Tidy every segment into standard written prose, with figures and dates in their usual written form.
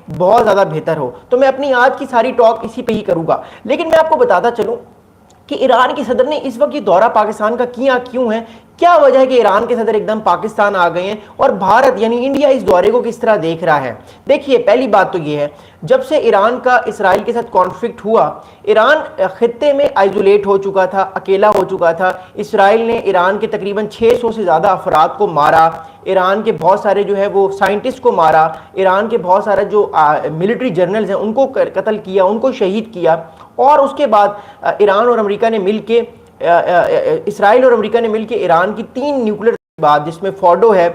بہت زیادہ بہتر ہو. تو میں اپنی آج کی ساری ٹاک اسی پہ ہی کروں گا. لیکن میں آپ کو بتاتا چلوں کہ ایران کے صدر نے اس وقت یہ دورہ پاکستان کا کیا کیوں ہے, کیا وجہ ہے کہ ایران کے صدر ایک دم پاکستان آ گئے ہیں, اور بھارت یعنی انڈیا اس دورے کو کس طرح دیکھ رہا ہے. دیکھیے پہلی بات تو یہ ہے, جب سے ایران کا اسرائیل کے ساتھ کانفلکٹ ہوا, ایران خطے میں آئزولیٹ ہو چکا تھا, اکیلا ہو چکا تھا. اسرائیل نے ایران کے تقریباً 600 سے زیادہ افراد کو مارا, ایران کے بہت سارے جو ہے وہ سائنٹسٹ کو مارا, ایران کے بہت سارے جو ملٹری جرنلز ہیں ان کو قتل کیا, ان کو شہید کیا. اور اس کے بعد ایران اور امریکہ نے مل کے اسرائیل اور امریکہ نے مل کے ایران کی 3 نیوکلیر بات, جس میں فورڈو ہے,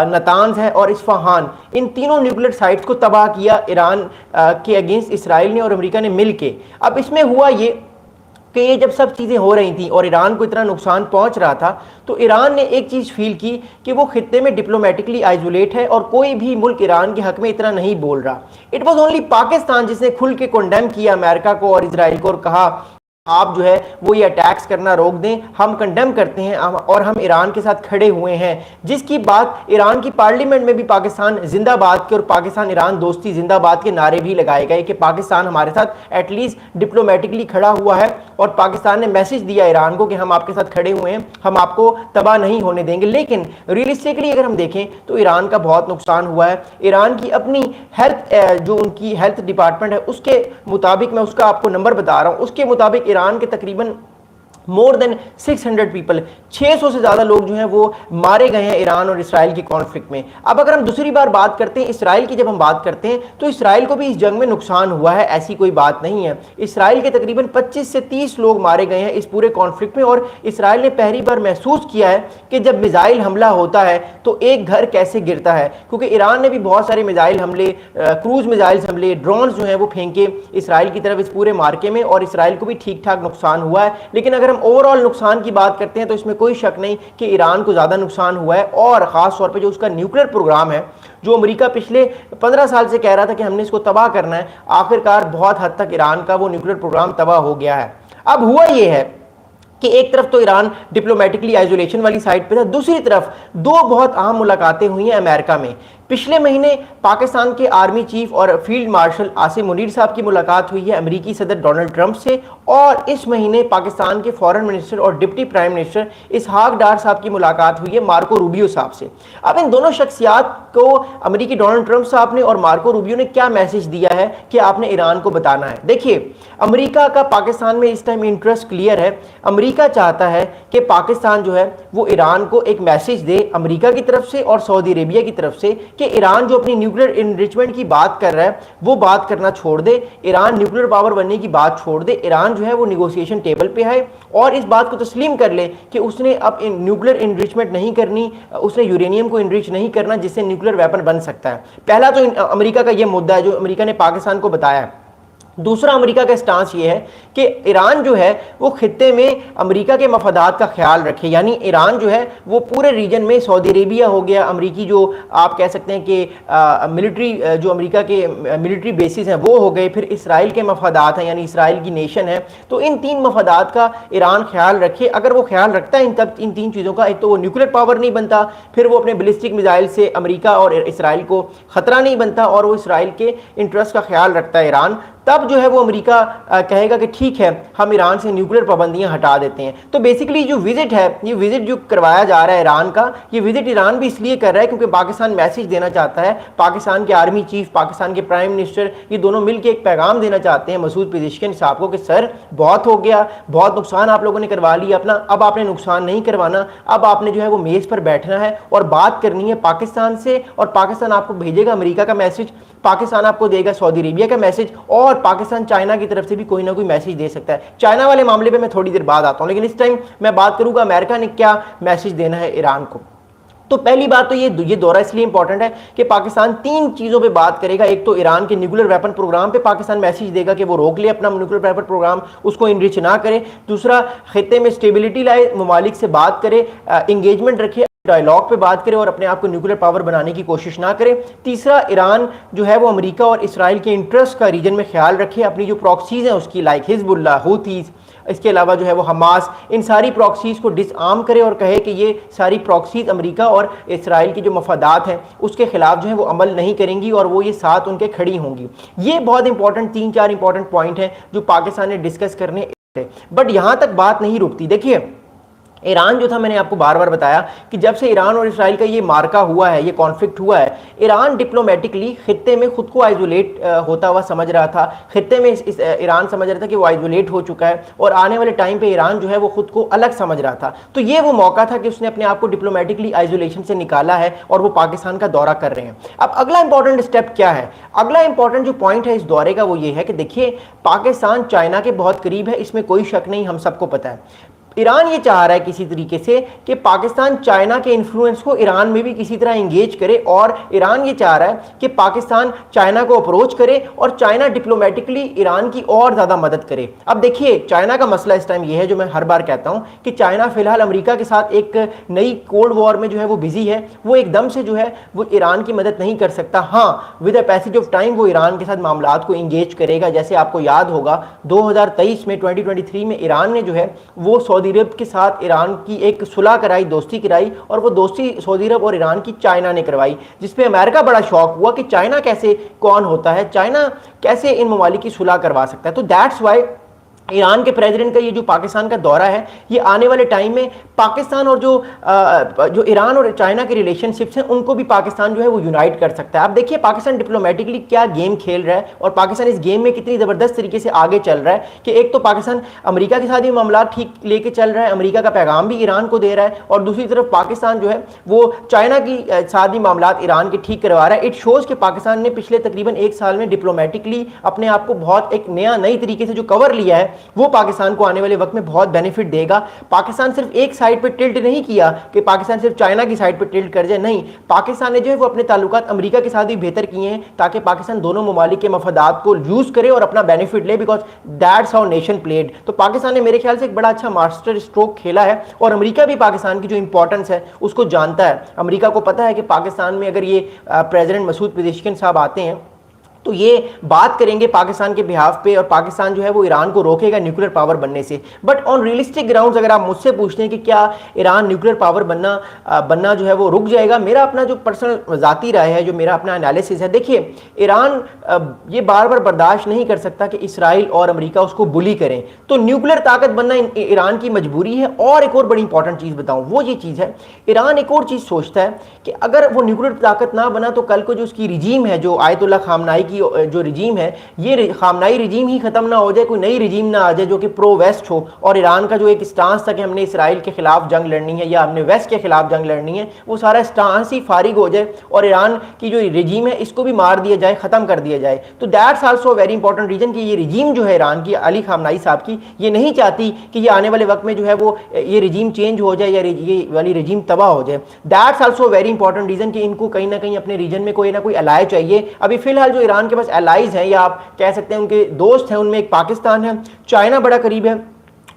نتانز ہے اور اصفہان, ان تینوں نیوکلیر سائٹس کو تباہ کیا ایران کے اگینسٹ اسرائیل نے اور امریکہ نے مل کے. اب اس میں ہوا یہ کہ یہ جب سب چیزیں ہو رہی تھیں اور ایران کو اتنا نقصان پہنچ رہا تھا, تو ایران نے ایک چیز فیل کی کہ وہ خطے میں ڈپلومیٹکلی آئزولیٹ ہے اور کوئی بھی ملک ایران کے حق میں اتنا نہیں بول رہا. اٹ واز اونلی پاکستان جس نے کھل کے کنڈیم کیا امریکہ کو اور اسرائیل کو, اور کہا آپ جو ہے وہ یہ اٹیکس کرنا روک دیں, ہم کنڈیم کرتے ہیں اور ہم ایران کے ساتھ کھڑے ہوئے ہیں. جس کی بات ایران کی پارلیمنٹ میں بھی پاکستان زندہ باد کے اور پاکستان ایران دوستی زندہ باد کے نعرے بھی لگائے گئے کہ پاکستان ہمارے ساتھ ایٹ لیسٹ ڈپلومیٹکلی کھڑا ہوا ہے, اور پاکستان نے میسج دیا ایران کو کہ ہم آپ کے ساتھ کھڑے ہوئے ہیں, ہم آپ کو تباہ نہیں ہونے دیں گے. لیکن ریئلسٹکلی اگر ہم دیکھیں تو ایران کا بہت نقصان ہوا ہے. ایران کی اپنی ہیلتھ جو ان کی ہیلتھ ڈپارٹمنٹ ہے اس کے مطابق, میں اس کا آپ کو نمبر بتا رہا ہوں, اس کے مطابق ایران کے تقریباً مور دین 600 پیپل, 600 سے زیادہ لوگ جو ہیں وہ مارے گئے ہیں ایران اور اسرائیل کی کانفلکٹ میں. اب اگر ہم دوسری بار بات کرتے ہیں اسرائیل کی, جب ہم بات کرتے ہیں تو اسرائیل کو بھی اس جنگ میں نقصان ہوا ہے, ایسی کوئی بات نہیں ہے. اسرائیل کے تقریباً 25 سے 30 لوگ مارے گئے ہیں اس پورے کانفلکٹ میں, اور اسرائیل نے پہلی بار محسوس کیا ہے کہ جب میزائل حملہ ہوتا ہے تو ایک گھر کیسے گرتا ہے, کیونکہ ایران نے بھی بہت سارے میزائل حملے, کروز میزائل حملے, ڈرونز جو ہیں وہ پھینکے اسرائیل کی طرف اس پورے مارکے میں, اور اسرائیل کو بھی ٹھیک ٹھاک نقصان ہوا ہے. لیکن اگر ہم اوور آل نقصان کی بات کرتے ہیں تو اس میں کوئی شک نہیں کہ ایران کو زیادہ نقصان ہوا ہے, اور خاص طور پہ جو اس کا نیوکلیر پروگرام ہے, جو امریکہ پچھلے 15 سال سے کہہ رہا تھا کہ ہم نے اس کو تباہ کرنا ہے, آخرکار بہت حد تک ایران کا وہ نیوکلیر پروگرام تباہ ہو گیا ہے. اب ہوا یہ ہے کہ ایک طرف تو ایران ڈپلومیٹکلی آئزولیشن والی سائٹ پہ تھا, دوسری طرف 2 بہت اہم ملاقاتیں ہوئی ہیں امریکہ میں. پچھلے مہینے پاکستان کے آرمی چیف اور فیلڈ مارشل عاصم منیر صاحب کی ملاقات ہوئی ہے امریکی صدر ڈونلڈ ٹرمپ سے, اور اس مہینے پاکستان کے فارن منسٹر اور deputy prime minister Ishaq Dar صاحب کی ملاقات ہوئی ہے مارکو روبیو صاحب سے. اب ان دونوں شخصیات کو امریکی ڈونلڈ ٹرمپ صاحب نے اور مارکو روبیو نے کیا میسج دیا ہے کہ آپ نے ایران کو بتانا ہے. دیکھیے امریکہ کا پاکستان میں اس ٹائم انٹرسٹ کلیئر ہے. امریکہ چاہتا ہے کہ پاکستان جو ہے وہ ایران کو ایک میسج دے امریکہ کی طرف سے اور سعودی عربیہ کی طرف سے کہ ایران جو اپنی نیوکلیر انریچمنٹ کی بات کر رہا ہے وہ بات کرنا چھوڑ دے, ایران نیوکلیر پاور بننے کی بات چھوڑ دے, ایران جو ہے وہ نیگوسیشن ٹیبل پہ آئے اور اس بات کو تسلیم کر لے کہ اس نے اب نیوکلیر انریچمنٹ نہیں کرنی, اس نے یورینیم کو انریچ نہیں کرنا جس سے نیوکلیر ویپن بن سکتا ہے. پہلا تو امریکہ کا یہ مدعا ہے جو امریکہ نے پاکستان کو بتایا ہے. دوسرا امریکہ کا اسٹانس یہ ہے کہ ایران جو ہے وہ خطے میں امریکہ کے مفادات کا خیال رکھے, یعنی ایران جو ہے وہ پورے ریجن میں سعودی عربیہ ہو گیا, امریکی جو آپ کہہ سکتے ہیں کہ ملٹری جو امریکہ کے ملٹری بیسز ہیں وہ ہو گئے, پھر اسرائیل کے مفادات ہیں یعنی اسرائیل کی نیشن ہے, تو ان 3 مفادات کا ایران خیال رکھے. اگر وہ خیال رکھتا ہے ان 3 چیزوں کا, ایک تو وہ نیوکلیر پاور نہیں بنتا, پھر وہ اپنے بیلسٹک میزائل سے امریکہ اور اسرائیل کو خطرہ نہیں بنتا, اور وہ اسرائیل کے انٹرسٹ کا خیال رکھتا ہے ایران, تب جو ہے وہ امریکہ کہے گا کہ ٹھیک ہے ہم ایران سے نیوکلیر پابندیاں ہٹا دیتے ہیں. تو بیسیکلی جو وزٹ ہے, یہ وزٹ جو کروایا جا رہا ہے ایران کا, یہ وزٹ ایران بھی اس لیے کر رہا ہے کیونکہ پاکستان میسج دینا چاہتا ہے, پاکستان کے آرمی چیف, پاکستان کے پرائم منسٹر, یہ دونوں مل کے ایک پیغام دینا چاہتے ہیں مسعود پزشکن صاحب کو کہ سر بہت ہو گیا, بہت نقصان آپ لوگوں نے کروا لیا اپنا, اب آپ نے نقصان نہیں کروانا, اب آپ نے جو ہے وہ میز پر بیٹھنا ہے اور بات کرنی ہے پاکستان سے, اور پاکستان آپ کو بھیجے گا امریکہ کا میسج, پاکستان آپ کو دے گا سعودی عربیہ کا میسج, اور پاکستان چائنا کی طرف سے بھی کوئی نہ کوئی میسج دے سکتا ہے. چائنا والے معاملے پہ میں تھوڑی دیر بعد آتا ہوں, لیکن اس ٹائم میں بات کروں گا امریکہ نے کیا میسج دینا ہے ایران کو. تو پہلی بات تو یہ دورہ اس لیے امپورٹنٹ ہے کہ پاکستان 3 چیزوں پہ بات کرے گا. ایک تو ایران کے نیوکلیر ویپن پروگرام پہ پاکستان میسج دے گا کہ وہ روک لے اپنا نیوکلیر ویپن پروگرام, اس کو انریچ نہ کرے. دوسرا خطے میں اسٹیبلٹی لائے, ممالک سے بات کرے, انگیجمنٹ رکھے. ڈائلاگ پہ بات کرے اور اپنے آپ کو نیوکلیر پاور بنانے کی کوشش نہ کرے. تیسرا، ایران جو ہے وہ امریکہ اور اسرائیل کے انٹرسٹ کا ریجن میں خیال رکھے. اپنی جو پراکسیز ہیں اس کی، لائک حزب اللہ، ہوتیز، اس کے علاوہ جو ہے وہ حماس، ان ساری پراکسیز کو ڈس آرم کرے اور کہے کہ یہ ساری پراکسیز امریکہ اور اسرائیل کی جو مفادات ہیں اس کے خلاف جو ہے وہ عمل نہیں کریں گی اور وہ یہ ساتھ ان کے کھڑی ہوں گی. یہ بہت امپورٹنٹ 3-4 امپورٹنٹ پوائنٹ ہیں جو پاکستان نے ڈسکس کرنے تھے. بٹ یہاں تک بات نہیں رکتی. دیکھیے ایران جو تھا، میں نے آپ کو بار بار بتایا کہ جب سے ایران اور اسرائیل کا یہ مارکا ہوا ہے، یہ کانفلکٹ ہوا ہے، ایران ڈپلومیٹکلی خطے میں خود کو آئزولیٹ ہوتا ہوا سمجھ رہا تھا. خطے میں ایران سمجھ رہا تھا کہ وہ آئزولیٹ ہو چکا ہے اور آنے والے ٹائم پہ ایران جو ہے وہ خود کو الگ سمجھ رہا تھا. تو یہ وہ موقع تھا کہ اس نے اپنے آپ کو ڈپلومیٹکلی آئزولیشن سے نکالا ہے اور وہ پاکستان کا دورہ کر رہے ہیں. اب اگلا امپورٹنٹ اسٹیپ کیا ہے؟ اگلا امپورٹنٹ جو پوائنٹ ہے اس دورے کا وہ یہ ہے کہ دیکھیے پاکستان چائنا کے بہت قریب ہے، اس میں کوئی شک نہیں، ہم سب کو پتہ ہے. ایران یہ چاہ رہا ہے کسی طریقے سے کہ پاکستان چائنا کے انفلوئنس کو ایران میں بھی کسی طرح انگیج کرے، اور ایران یہ چاہ رہا ہے کہ پاکستان چائنا کو اپروچ کرے اور چائنا ڈپلومیٹکلی ایران کی اور زیادہ مدد کرے. اب دیکھیے چائنا کا مسئلہ اس ٹائم یہ ہے جو میں ہر بار کہتا ہوں کہ چائنا فی الحال امریکہ کے ساتھ ایک نئی کولڈ وار میں جو ہے وہ بزی ہے. وہ ایک دم سے جو ہے وہ ایران کی مدد نہیں کر سکتا. ہاں with a passage of time وہ ایران کے ساتھ معاملات کو انگیج کرے گا. جیسے آپ کو یاد ہوگا 2023 میں 2023 میں ایران نے جو ہے وہ سعودی عرب کے ساتھ ایران کی ایک صلح کرائی، دوستی کرائی، اور وہ دوستی سعودی عرب اور ایران کی چائنا نے کروائی، جس پہ امریکہ بڑا شوق ہوا کہ چائنا کیسے کون ہوتا ہے، چائنا کیسے ان ممالک کی صلح کروا سکتا ہے. تو دیٹس وائی ایران کے پریزیڈنٹ کا یہ جو پاکستان کا دورہ ہے یہ آنے والے ٹائم میں پاکستان اور جو ایران اور چائنا کے ریلیشن شپس ہیں ان کو بھی پاکستان جو ہے وہ یونائٹ کر سکتا ہے. اب دیکھیے پاکستان ڈپلومیٹکلی کیا گیم کھیل رہا ہے اور پاکستان اس گیم میں کتنی زبردست طریقے سے آگے چل رہا ہے کہ ایک تو پاکستان امریکہ کے ساتھ بھی معاملات ٹھیک لے کے چل رہا ہے، امریکہ کا پیغام بھی ایران کو دے رہا ہے، اور دوسری طرف پاکستان جو ہے وہ چائنا کی ساتھ بھی معاملات ایران کے ٹھیک کروا رہا ہے. اٹ شوز کہ پاکستان نے پچھلے تقریباً 1 سال میں ڈپلومیٹکلی اپنے آپ کو بہت ایک نئی طریقے سے جو کور لیا ہے وہ پاکستان کو آنے والے وقت میں بہت بینیفٹ دے گا. پاکستان صرف ایک سائڈ پہ ٹلٹ نہیں کیا کہ پاکستان صرف چائنا کی سائڈ پہ ٹلٹ کر جائے، نہیں، پاکستان نے جو ہے وہ اپنے تعلقات امریکہ کے ساتھ بھی بہتر کیے ہیں تاکہ پاکستان دونوں ممالک کے مفادات کو یوز کرے اور اپنا بینیفٹ لے، because that's how nation played. تو پاکستان نے میرے خیال سے ایک بڑا اچھا ماسٹر اسٹروک کھیلا ہے اور امریکہ بھی پاکستان کی جو امپورٹنس ہے اس کو جانتا ہے. امریکہ کو پتہ ہے کہ پاکستان میں اگر یہ پریزیڈنٹ مسعود پزیشکن صاحب آتے ہیں تو یہ بات کریں گے پاکستان کے بہاف پہ اور پاکستان جو ہے وہ ایران کو روکے گا نیوکلیر پاور بننے سے. بٹ آن ریئلسٹک گراؤنڈز اگر آپ مجھ سے پوچھتے ہیں کہ کیا ایران نیوکلیر پاور بننا جو ہے وہ رک جائے گا، میرا اپنا جو پرسنل ذاتی رائے ہے، جو میرا اپنا انالیسس ہے، دیکھیے ایران یہ بار بار برداشت نہیں کر سکتا کہ اسرائیل اور امریکہ اس کو بلی کریں. تو نیوکلیر طاقت بننا ایران کی مجبوری ہے. اور ایک اور بڑی امپورٹنٹ چیز بتاؤں، وہ یہ چیز ہے ایران ایک اور چیز سوچتا ہے کہ اگر وہ نیوکلیر طاقت نہ بنا تو کل کو جو اس کی رجیم ہے، جو آیت اللہ خامنائی کی جو رجیم ہے، یہ خامنائی رجیم ہی ختم نہ ہو جائے، کوئی نئی رجیم نہ آ جائے جو کہ پرو ویسٹ ہو، اور ایران کا جو ایک سٹانس تھا کہ ہم نے اسرائیل کے خلاف جنگ لڑنی ہے یا ہم نے ویسٹ کے خلاف جنگ لڑنی ہے، وہ سارا سٹانس ہی فارغ ہو جائے اور ایران کی جو رجیم ہے اس کو بھی مار دیا جائے، ختم کر دیا جائے. تو that's also very important reason کہ یہ رجیم جو ہے ایران کی، علی خامنائی صاحب کی، یہ نہیں چاہتی کہ یہ آنے والے وقت میں جو ہے وہ یہ رجیم چینج ہو جائے یا یہ والی رجیم تباہ ہو جائے. That's also very important reason کہ ان کو کہیں نہ کہیں اپنے ریجن میں کوئی نہ کوئی الائی چاہیے. ابھی فی الحال جو ایران کے پاس الائیز ہیں یا آپ کہہ سکتے ہیں ان کے دوست ہیں، ان میں ایک پاکستان ہے، چائنا بڑا قریب ہے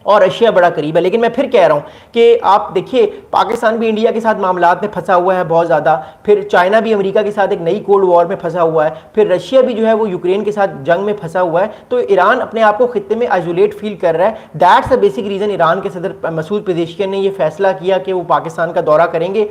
اور رشیا بڑا قریب ہے. لیکن میں پھر کہہ رہا ہوں کہ آپ دیکھیے پاکستان بھی انڈیا کے ساتھ معاملات میں پھنسا ہوا ہے بہت زیادہ، پھر چائنا بھی امریکہ کے ساتھ ایک نئی کولڈ وار میں پھنسا ہوا ہے، پھر رشیا بھی جو ہے وہ یوکرین کے ساتھ جنگ میں پھنسا ہوا ہے. تو ایران اپنے آپ کو خطے میں آئزولیٹ فیل کر رہا ہے. That's a basic reason Iran کے صدر مسعود پزیشکن نے یہ فیصلہ کیا کہ وہ پاکستان کا دورہ کریں گے.